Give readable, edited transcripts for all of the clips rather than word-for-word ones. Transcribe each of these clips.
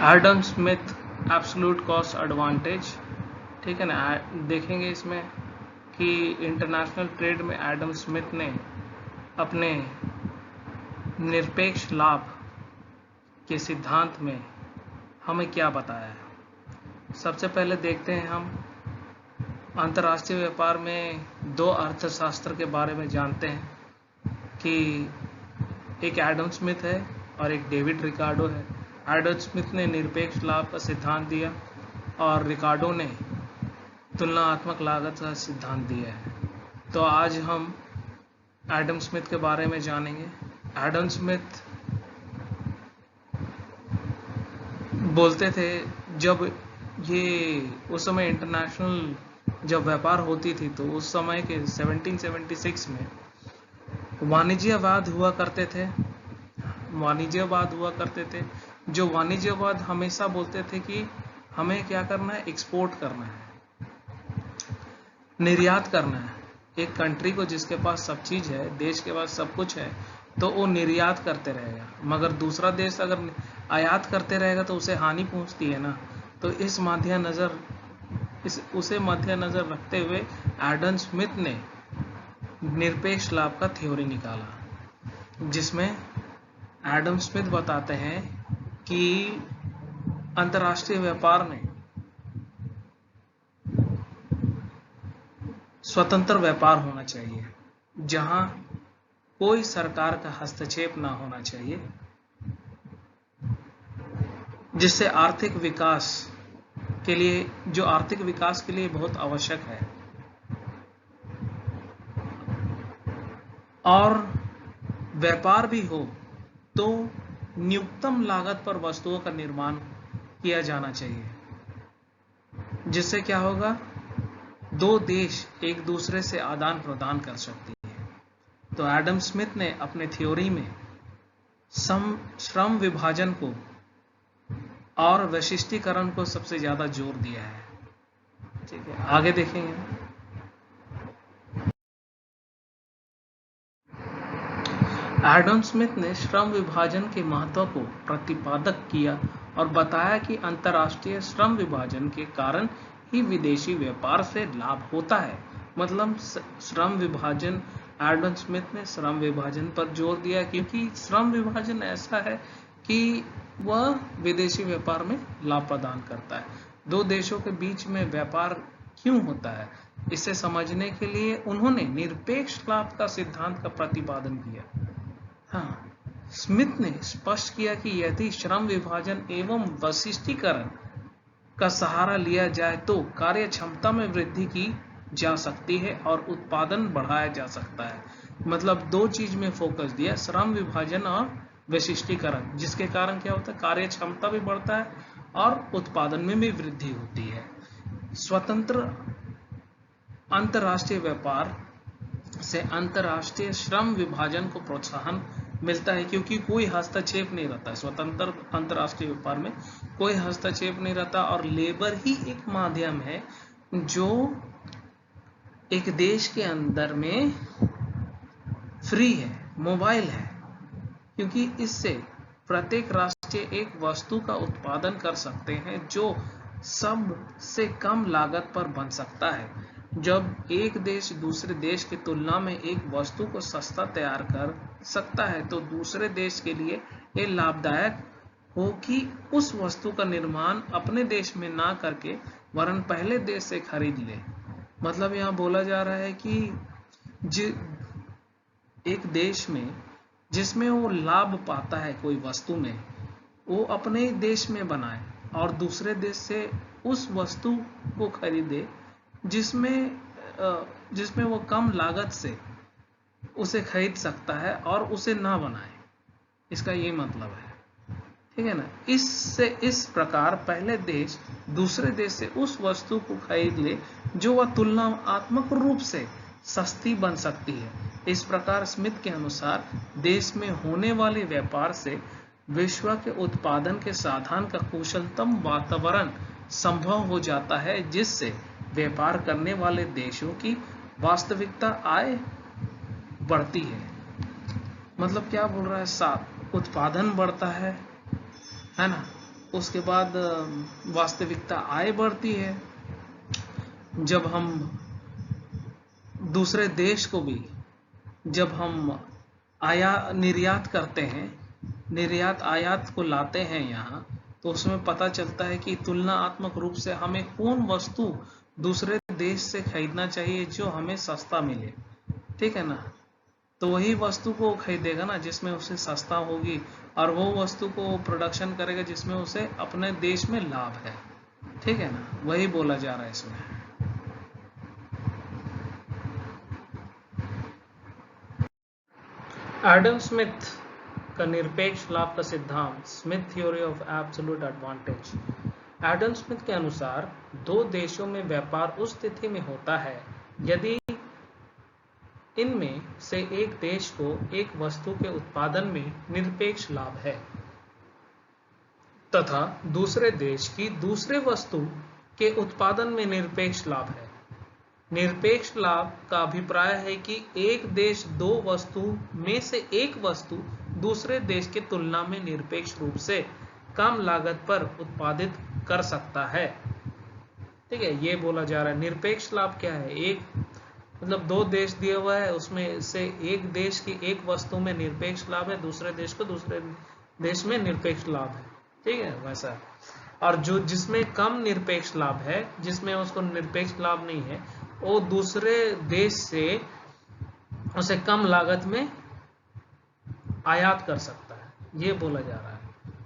Adam Smith absolute cost advantage, ठीक है ना। देखेंगे इसमें कि इंटरनेशनल ट्रेड में एडम स्मिथ ने अपने निरपेक्ष लाभ के सिद्धांत में हमें क्या बताया है। सबसे पहले देखते हैं हम अंतर्राष्ट्रीय व्यापार में दो अर्थशास्त्र के बारे में जानते हैं कि एक एडम स्मिथ है और एक डेविड रिकार्डो है। एडम स्मिथ ने निरपेक्ष लाभ का सिद्धांत दिया और रिकार्डो ने तुलनात्मक लागत का सिद्धांत दिया है। तो आज हम एडम स्मिथ के बारे में जानेंगे। एडम स्मिथ बोलते थे, जब ये उस समय इंटरनेशनल जब व्यापार होती थी तो उस समय के 1776 में वाणिज्यवाद हुआ करते थे। जो वाणिज्यवाद हमेशा बोलते थे कि हमें क्या करना है, एक्सपोर्ट करना है, निर्यात करना है। एक कंट्री को जिसके पास सब चीज है, देश के पास सब कुछ है, तो वो निर्यात करते रहेगा, मगर दूसरा देश अगर आयात करते रहेगा तो उसे हानि पहुंचती है ना। तो उसे मद्देनजर रखते हुए एडम स्मिथ ने निरपेक्ष लाभ का थ्योरी निकाला, जिसमें एडम स्मिथ बताते हैं कि अंतर्राष्ट्रीय व्यापार में स्वतंत्र व्यापार होना चाहिए, जहां कोई सरकार का हस्तक्षेप ना होना चाहिए, जिससे आर्थिक विकास के लिए बहुत आवश्यक है। और व्यापार भी हो तो न्यूनतम लागत पर वस्तुओं का निर्माण किया जाना चाहिए, जिससे क्या होगा, दो देश एक दूसरे से आदान प्रदान कर सकती है। तो एडम स्मिथ ने अपने थ्योरी में श्रम विभाजन को और वैशिष्टीकरण को सबसे ज्यादा जोर दिया है। ठीक है, आगे देखेंगे। एडम स्मिथ ने श्रम विभाजन के महत्व को प्रतिपादक किया और बताया कि अंतर्राष्ट्रीय श्रम विभाजन के कारण ही विदेशी व्यापार से लाभ होता है। मतलब श्रम विभाजन, एडम स्मिथ ने श्रम विभाजन पर जोर दिया, क्योंकि श्रम विभाजन ऐसा है कि वह विदेशी व्यापार में लाभ प्रदान करता है। दो देशों के बीच में व्यापार क्यों होता है, इसे समझने के लिए उन्होंने निरपेक्ष लाभ का सिद्धांत का प्रतिपादन किया। हाँ, स्मिथ ने स्पष्ट किया कि यदि श्रम विभाजन एवं वैशिष्टीकरण का सहारा लिया जाए तो कार्य क्षमता में वृद्धि की जा सकती है और उत्पादन बढ़ाया जा सकता है। मतलब दो चीज में फोकस दिया, श्रम विभाजन और वैशिष्टीकरण, जिसके कारण क्या होता है, कार्य क्षमता भी बढ़ता है और उत्पादन में भी वृद्धि होती है। स्वतंत्र अंतर्राष्ट्रीय व्यापार से अंतर्राष्ट्रीय श्रम विभाजन को प्रोत्साहन मिलता है, क्योंकि कोई हस्तक्षेप नहीं रहता। स्वतंत्र अंतर्राष्ट्रीय व्यापार में कोई हस्तक्षेप नहीं रहता और लेबर ही एक माध्यम है जो एक देश के अंदर में फ्री है, मोबाइल है, क्योंकि इससे प्रत्येक राष्ट्र एक वस्तु का उत्पादन कर सकते हैं जो सबसे कम लागत पर बन सकता है। जब एक देश दूसरे देश की तुलना में एक वस्तु को सस्ता तैयार कर सकता है तो दूसरे देश के लिए ये लाभदायक हो कि उस वस्तु का निर्माण अपने देश में ना करके वरन पहले देश से खरीद ले। मतलब यहाँ बोला जा रहा है कि एक देश में जिसमें वो लाभ पाता है कोई वस्तु में, वो अपने देश में बनाए और दूसरे देश से उस वस्तु को खरीदे जिसमें वो कम लागत से उसे खरीद सकता है और उसे ना बनाए। इसका ये मतलब है, ठीक है ना। इस प्रकार पहले देश दूसरे देश से उस वस्तु को खरीद ले जो वह तुलनात्मक रूप से सस्ती बन सकती है। इस प्रकार स्मिथ के अनुसार देश में होने वाले व्यापार से विश्व के उत्पादन के साधन का कुशलतम वातावरण संभव हो जाता है, जिससे व्यापार करने वाले देशों की वास्तविकता आय बढ़ती है। मतलब क्या बोल रहा है साहब, उत्पादन बढ़ता है ना, उसके बाद वास्तविकता आय बढ़ती है। जब हम दूसरे देश को भी जब हम निर्यात करते हैं, निर्यात आयात को लाते हैं यहाँ, तो उसमें पता चलता है कि तुलनात्मक रूप से हमें कौन वस्तु दूसरे देश से खरीदना चाहिए जो हमें सस्ता मिले, ठीक है ना। तो वही वस्तु को खरीदेगा ना जिसमें उसे सस्ता होगी, और वो वस्तु को प्रोडक्शन करेगा जिसमें उसे अपने देश में लाभ है, ठीक है ना। वही बोला जा रहा है इसमें। एडम स्मिथ का निरपेक्ष लाभ का सिद्धांत, Smith theory of absolute advantage. Adam Smith के अनुसार दो देशों में व्यापार उस स्थिति में होता है यदि इनमें से एक देश को एक वस्तु के उत्पादन में निरपेक्ष लाभ है तथा दूसरे देश की दूसरे वस्तु के उत्पादन में निरपेक्ष लाभ है। निरपेक्ष लाभ का अभिप्राय है कि एक देश दो वस्तु में से एक वस्तु दूसरे देश के तुलना में निरपेक्ष रूप से कम लागत पर उत्पादित कर सकता है, ठीक है। ये बोला जा रहा है। निरपेक्ष लाभ क्या है? एक मतलब दो देश दिया हुआ है, उसमें से एक देश की एक वस्तु में निरपेक्ष लाभ है, दूसरे देश को दूसरे देश में निरपेक्ष लाभ है, ठीक है वैसा। और जो जिसमें कम निरपेक्ष लाभ है, जिसमें उसको निरपेक्ष लाभ नहीं है, वो दूसरे देश से उसे कम लागत में आयात कर सकता है, ये बोला जा रहा है,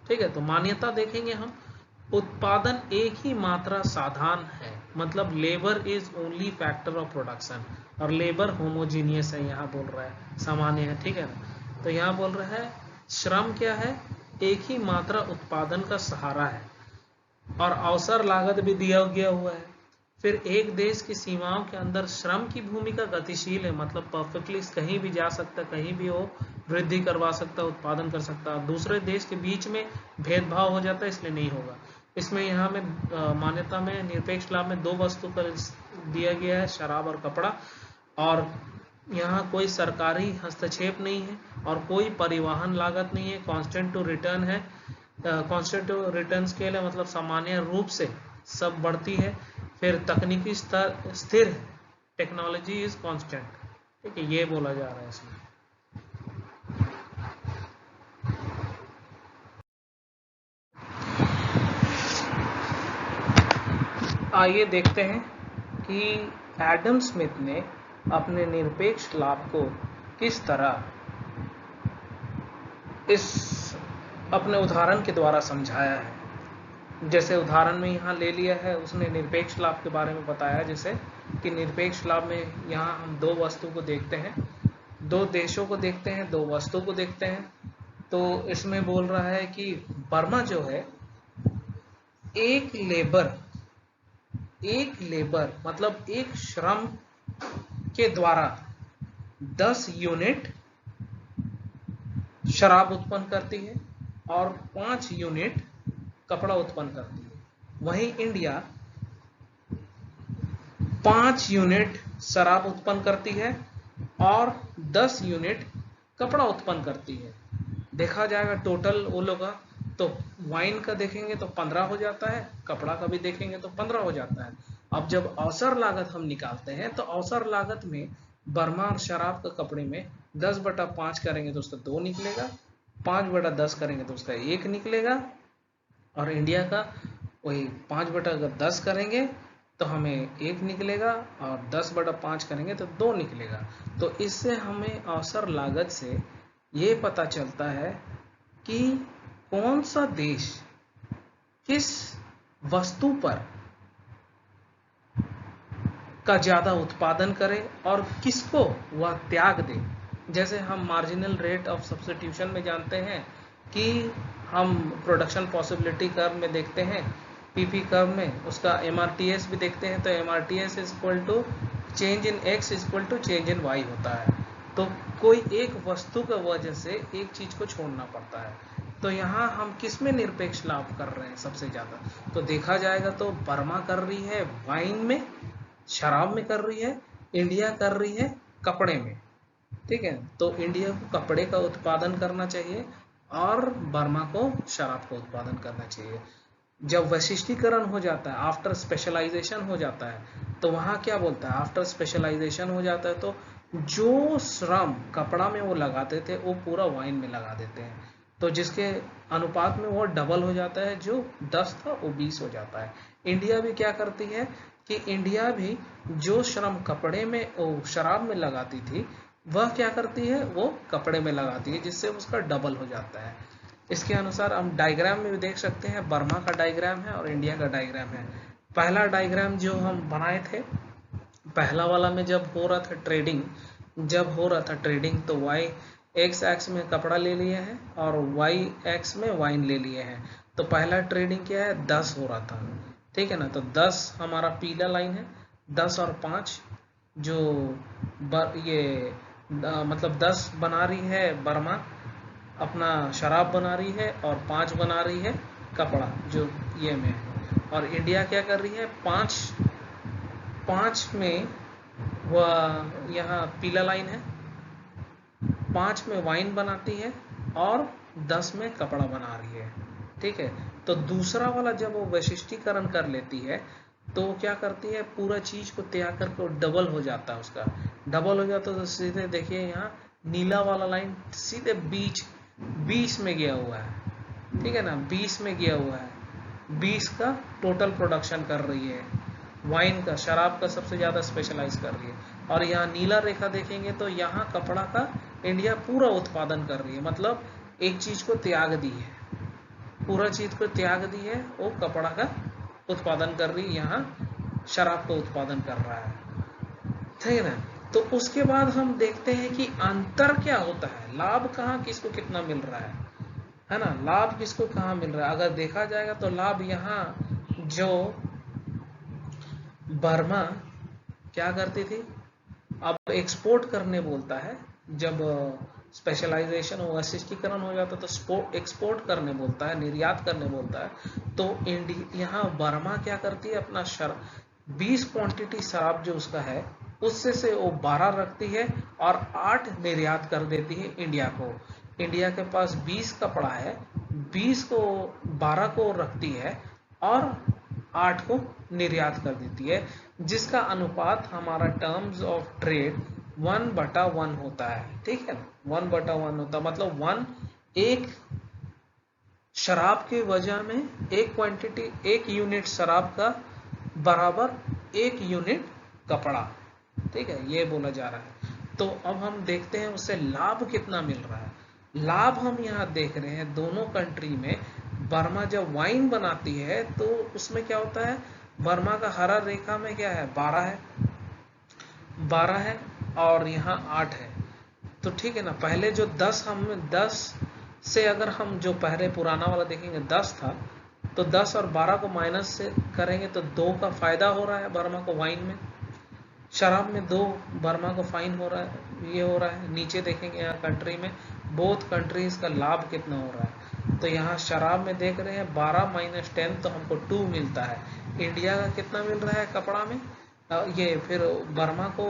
ठीक है। तो मान्यता देखेंगे हम। उत्पादन एक ही मात्रा साधन है, मतलब labour is only factor of production, और लेबर होमोजीनियस है, यहाँ बोल रहा है सामान्य है, ठीक है ना। तो यहाँ बोल रहा है श्रम क्या है? एक ही मात्रा उत्पादन का सहारा है, और अवसर लागत भी दिया गया हुआ है। फिर एक देश की सीमाओं के अंदर श्रम की भूमिका गतिशील है, मतलब परफेक्टली कहीं भी जा सकता, कहीं भी वो वृद्धि करवा सकता, उत्पादन कर सकता। दूसरे देश के बीच में भेदभाव हो जाता है, इसलिए नहीं होगा। इसमें यहाँ में मान्यता में निरपेक्ष लाभ में दो वस्तु पर दिया गया है, शराब और कपड़ा, और यहाँ कोई सरकारी हस्तक्षेप नहीं है और कोई परिवहन लागत नहीं है। कांस्टेंट टू रिटर्न है, कांस्टेंट टू रिटर्न स्केल है, मतलब सामान्य रूप से सब बढ़ती है। फिर तकनीकी स्तर स्थिर है, टेक्नोलॉजी इज कांस्टेंट, ठीक है, ये बोला जा रहा है इसमें। आइए देखते हैं कि एडम स्मिथ ने अपने निरपेक्ष लाभ को किस तरह इस अपने उदाहरण के द्वारा समझाया है। जैसे उदाहरण में यहाँ ले लिया है, उसने निरपेक्ष लाभ के बारे में बताया, जैसे कि निरपेक्ष लाभ में यहाँ हम दो वस्तु को देखते हैं, दो देशों को देखते हैं, दो वस्तु को देखते हैं। तो इसमें बोल रहा है कि बर्मा जो है एक लेबर मतलब एक श्रम के द्वारा 10 यूनिट शराब उत्पन्न करती है और 5 यूनिट कपड़ा उत्पन्न करती है। वहीं इंडिया 5 यूनिट शराब उत्पन्न करती है और 10 यूनिट कपड़ा उत्पन्न करती है। देखा जाएगा टोटल वो लोग का, तो वाइन का देखेंगे तो 15 हो जाता है, कपड़ा का भी देखेंगे तो 15 हो जाता है। अब जब अवसर लागत हम निकालते हैं तो अवसर लागत में बर्मा और शराब का कपड़े में 10/5 करेंगे तो उसका 2 निकलेगा, 5/10 करेंगे तो उसका 1 निकलेगा, और इंडिया का वही 5/10 करेंगे तो हमें 1 निकलेगा, और 10/5 करेंगे तो 2 निकलेगा। तो इससे हमें अवसर लागत से ये पता चलता है कि कौन सा देश किस वस्तु पर का ज्यादा उत्पादन करे और किसको वह त्याग दे। जैसे हम मार्जिनल रेट ऑफ सब्स्टिट्यूशन में जानते हैं कि हम प्रोडक्शन पॉसिबिलिटी कर्व में देखते हैं, पीपी कर्व में उसका एमआरटीएस भी देखते हैं, तो MRTS is equal to change in X is equal to change in Y होता है। तो कोई एक वस्तु का वजह से एक चीज को छोड़ना पड़ता है। तो यहाँ हम किस में निरपेक्ष लाभ कर रहे हैं सबसे ज्यादा? तो देखा जाएगा तो बर्मा कर रही है वाइन में, शराब में कर रही है, इंडिया कर रही है कपड़े में, ठीक है। तो इंडिया को कपड़े का उत्पादन करना चाहिए और बर्मा को शराब का उत्पादन करना चाहिए। जब वैशिष्टीकरण हो जाता है, आफ्टर स्पेशलाइजेशन हो जाता है, तो वहाँ क्या बोलता है, आफ्टर स्पेशलाइजेशन हो जाता है तो जो श्रम कपड़ा में वो लगाते थे वो पूरा वाइन में लगा देते हैं, तो जिसके अनुपात में वो डबल हो जाता है, जो 10 था वो 20 हो जाता है। इंडिया भी क्या करती है कि इंडिया भी जो श्रम कपड़े में शराब में लगाती थी वह क्या करती है, वो कपड़े में लगाती है, जिससे उसका डबल हो जाता है। इसके अनुसार हम डायग्राम में भी देख सकते हैं, बर्मा का डायग्राम है और इंडिया का डायग्राम है। पहला डायग्राम जो हम बनाए थे, पहला वाला में जब हो रहा था ट्रेडिंग, तो वाई एक्स एक्स में कपड़ा ले लिए हैं और वाई एक्स में वाइन ले लिए हैं। तो पहला ट्रेडिंग क्या है, 10 हो रहा था, ठीक है ना। तो 10 हमारा पीला लाइन है, 10 और 5 जो मतलब 10 बना रही है बर्मा, अपना शराब बना रही है, और 5 बना रही है कपड़ा जो ये में है। और इंडिया क्या कर रही है, 5 में वह यहाँ पीला लाइन है, 5 में वाइन बनाती है और 10 में कपड़ा बना रही है, ठीक है। तो दूसरा वाला जब वो वैशिष्टीकरण कर लेती है तो क्या करती है, पूरा चीज को त्याग करके डबल हो जाता है, उसका डबल हो जाता है। तो सीधे देखिए यहाँ नीला वाला लाइन सीधे बीच में गया हुआ है, ठीक है ना, 20 में गया हुआ है, 20 का टोटल प्रोडक्शन कर रही है, वाइन का, शराब का सबसे ज्यादा स्पेशलाइज कर रही है। और यहाँ नीला रेखा देखेंगे तो यहाँ कपड़ा का इंडिया पूरा उत्पादन कर रही है, मतलब एक चीज को त्याग दी है, पूरा चीज को त्याग दी है, वो कपड़ा का उत्पादन कर रही है, यहाँ शराब का उत्पादन कर रहा है, ठीक है ना। तो उसके बाद हम देखते हैं कि अंतर क्या होता है, लाभ कहाँ किसको कितना मिल रहा है ना, लाभ किसको कहाँ मिल रहा है। अगर देखा जाएगा तो लाभ यहाँ जो बर्मा क्या करती थी, अब एक्सपोर्ट करने बोलता है, जब स्पेशलाइजेशन और वैशिष्टीकरण हो जाता है तो एक्सपोर्ट करने बोलता है, निर्यात करने बोलता है। तो यहाँ बर्मा क्या करती है, अपना 20 क्वांटिटी शराब जो उसका है उससे से वो 12 रखती है और 8 निर्यात कर देती है इंडिया को। इंडिया के पास 20 कपड़ा है, 20 को 12 को रखती है और 8 को निर्यात कर देती है, जिसका अनुपात हमारा टर्म्स ऑफ ट्रेड 1/1 होता है, ठीक है, 1/1 होता है, मतलब 1 एक शराब की वजह में एक यूनिट शराब का बराबर 1 यूनिट कपड़ा, ठीक है, ये बोला जा रहा है। तो अब हम देखते हैं उससे लाभ कितना मिल रहा है। लाभ हम यहाँ देख रहे हैं दोनों कंट्री में, बर्मा जब वाइन बनाती है तो उसमें क्या होता है, बर्मा का हरा रेखा में क्या है, 12 है और यहाँ 8 है। तो ठीक है ना, पहले जो 10 से अगर हम जो पहले पुराना वाला देखेंगे 10 था, तो 10 और 12 को माइनस से करेंगे तो 2 का फायदा हो रहा है बर्मा को वाइन में, शराब में 2 बर्मा को फाइन हो रहा है, ये हो रहा है। नीचे देखेंगे यहाँ कंट्री में, बोथ कंट्रीज का लाभ कितना हो रहा है। तो यहाँ शराब में देख रहे हैं 12 - 10 तो हमको 2 मिलता है। इंडिया का कितना मिल रहा है कपड़ा में, ये फिर बर्मा को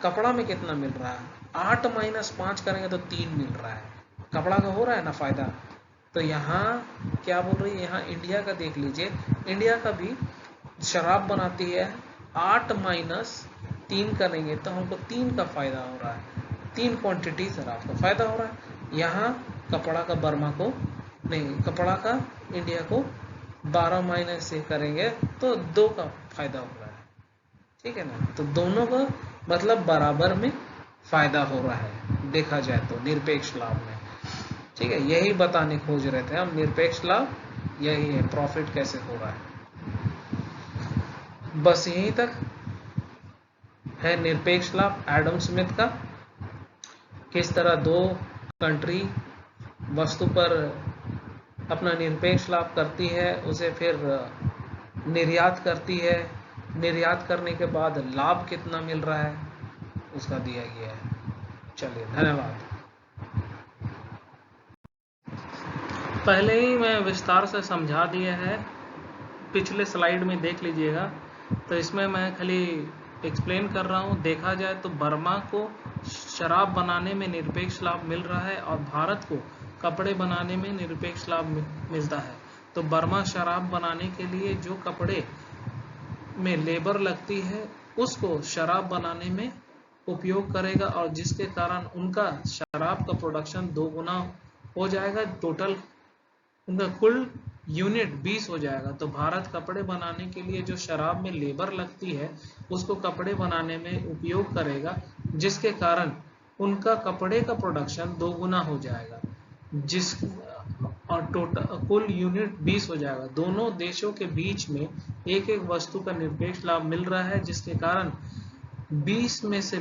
कपड़ा में कितना मिल रहा है, 8 - 5 करेंगे तो 3 मिल रहा है, कपड़ा का हो रहा है ना फायदा। तो यहाँ क्या बोल रही है, यहाँ इंडिया का देख लीजिए, इंडिया का भी शराब बनाती है, 8 - 3 करेंगे तो हमको 3 का फायदा हो रहा है, 3 क्वांटिटी शराब का फायदा हो रहा है। यहाँ कपड़ा का बर्मा को नहीं, कपड़ा का इंडिया को 12 - से करेंगे तो 2 का फायदा हो रहा है, ठीक है ना। तो दोनों का मतलब बराबर में फायदा हो रहा है देखा जाए तो निरपेक्ष लाभ में, ठीक है। यही बताने खोज रहे थे हम, निरपेक्ष लाभ यही है, प्रॉफिट कैसे हो रहा है, बस यहीं तक है निरपेक्ष लाभ एडम स्मिथ का। किस तरह 2 कंट्री वस्तु पर अपना निरपेक्ष लाभ करती है, उसे फिर निर्यात करती है, निर्यात करने के बाद लाभ कितना मिल रहा है उसका दिया गया है। चलिए धन्यवाद। पहले ही मैं विस्तार से समझा दिया है, पिछले स्लाइड में देख लीजिएगा। तो इसमें मैं खाली एक्सप्लेन कर रहा हूँ। देखा जाए तो बर्मा को शराब बनाने में निरपेक्ष लाभ मिल रहा है और भारत को कपड़े बनाने में निरपेक्ष लाभ मिलता है। तो बर्मा शराब बनाने के लिए जो कपड़े में लेबर लगती है उसको शराब बनाने में उपयोग करेगा, और जिसके कारण उनका शराब का प्रोडक्शन 2 गुना हो जाएगा, टोटल उनका कुल यूनिट 20 हो जाएगा। तो भारत कपड़े बनाने के लिए जो शराब में लेबर लगती है उसको कपड़े बनाने में उपयोग करेगा, जिसके कारण उनका कपड़े का प्रोडक्शन 2 गुना हो जाएगा, जिस और टोटल कुल यूनिट 20 हो जाएगा। दोनों देशों के बीच में एक एक वस्तु का निरपेक्ष लाभ मिल रहा है, जिसके कारण 20 में से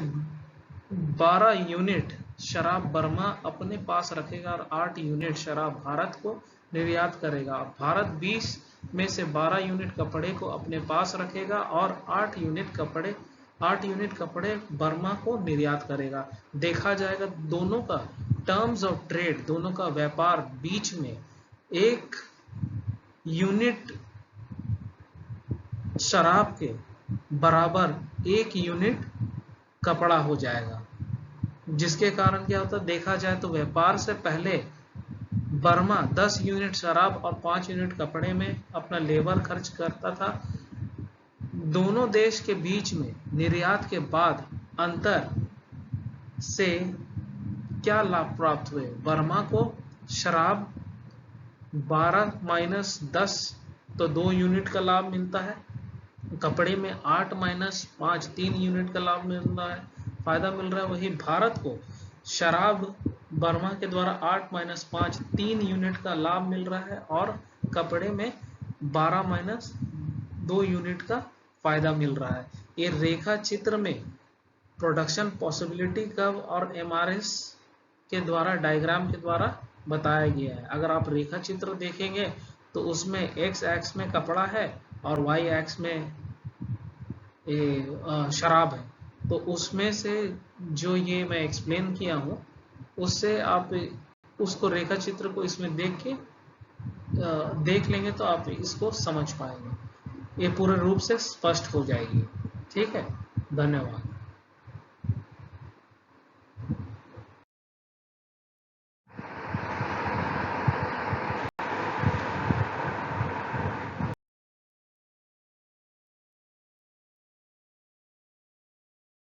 12 यूनिट शराब बर्मा अपने पास रखेगा और 8 यूनिट शराब भारत को निर्यात करेगा। भारत 20 में से 12 यूनिट कपड़े को अपने पास रखेगा और 8 यूनिट कपड़े बर्मा को निर्यात करेगा। देखा जाएगा दोनों का टर्म्स ऑफ ट्रेड, दोनों का व्यापार बीच में 1 यूनिट शराब के बराबर 1 यूनिट कपड़ा हो जाएगा, जिसके कारण क्या होता है, देखा जाए तो व्यापार से पहले बर्मा 10 यूनिट शराब और 5 यूनिट कपड़े में अपना लेबर खर्च करता था। दोनों देश के बीच में निर्यात के बाद अंतर से क्या लाभ प्राप्त हुए, बर्मा को शराब 12 माइनस 10 तो 2 यूनिट का लाभ मिलता है, कपड़े में 8 माइनस 5 3 यूनिट का लाभ मिल रहा है, फायदा मिल रहा है। वही भारत को शराब बर्मा के द्वारा 8 माइनस 5 3 यूनिट का लाभ मिल रहा है, और कपड़े में 12 माइनस 2 यूनिट का फायदा मिल रहा है। ये रेखा चित्र में प्रोडक्शन पॉसिबिलिटी कर्व और एमआरएस के द्वारा, डायग्राम के द्वारा बताया गया है। अगर आप रेखा चित्र देखेंगे तो उसमें एक्स एक्स में कपड़ा है और वाई एक्स में शराब है, तो उसमें से जो ये मैं एक्सप्लेन किया हूँ उससे आप उसको रेखा चित्र को इसमें देख लेंगे तो आप इसको समझ पाएंगे, ये पूरे रूप से स्पष्ट हो जाएगी। ठीक है, धन्यवाद।